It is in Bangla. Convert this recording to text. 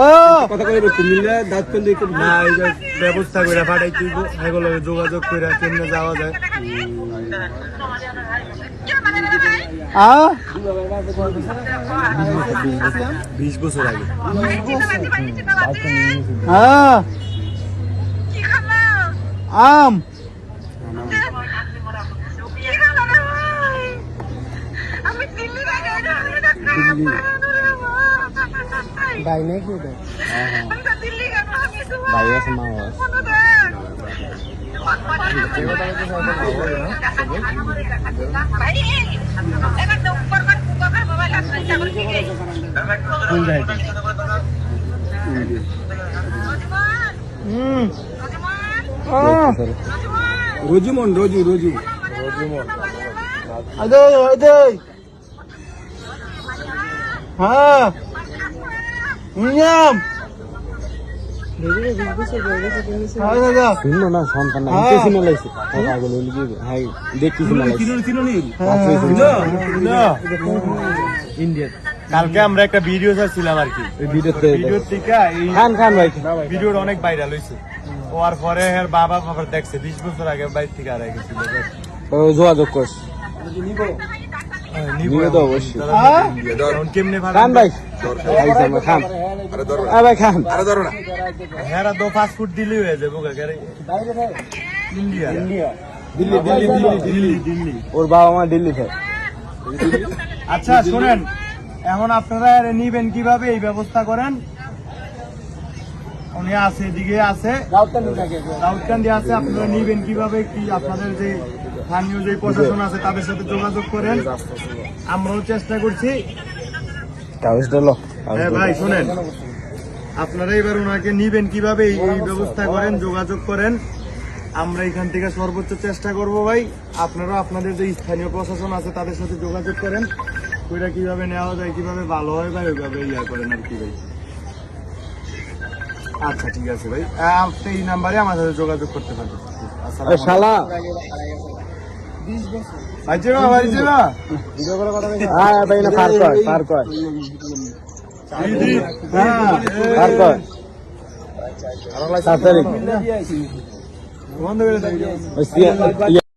ও কথা কইবে কুমিল্লা দাঁত পেলে না এই যে ব্যবস্থা করে পাঠাইতে এগুলো যোগাযোগ করে কেমনে যাওয়া যায়। 20 বছর আগে আম ভাই নেই ভাই আছে মা রোজুমন রোজু হ্যাঁ না সন্তান কালকে আমরা একটা ভিডিও চাচ্ছিলাম আর কি, ভিডিওটা অনেক ভাইরাল হয়েছে। হওয়ার পরে বাবা দেখছে 20 বছর আগে বাইর থেকে আর গেছিল, যোগাযোগ করছে কেমনে হেরা তো ফাস্ট ফুড দিল্লি হয়ে যাবো দিল্লি ওর বাবা মা দিল্লি থাকে। আচ্ছা শোনেন, এখন আপনারা নিবেন কিভাবে এই ব্যবস্থা করেন। উনি আছে এদিকে আছে রাউতকান্দি আছে, আপনারা নিবেন কিভাবে কি আপনাদের যে স্থানীয় যে প্রশাসন আছে তাদের সাথে যোগাযোগ করেন, আমরাও চেষ্টা করছি। হ্যাঁ ভাই শোনেন, আপনারা এবার ওনাকে নিবেন কিভাবে এই ব্যবস্থা করেন, যোগাযোগ করেন। আমরা এখান থেকে সর্বোচ্চ চেষ্টা করব ভাই। আপনারা আপনাদের যে স্থানীয় প্রশাসন আছে তাদের সাথে যোগাযোগ করেন, ওইটা কিভাবে নেওয়া যায়, কিভাবে ভালো হয় ভাই ওইভাবে ইয়া করেন আর কি ভাই। আচ্ছা ঠিক আছে ভাই, আপনি এই নাম্বারে আমার সাথে যোগাযোগ করতে পারেন। শালা বন্ধ করে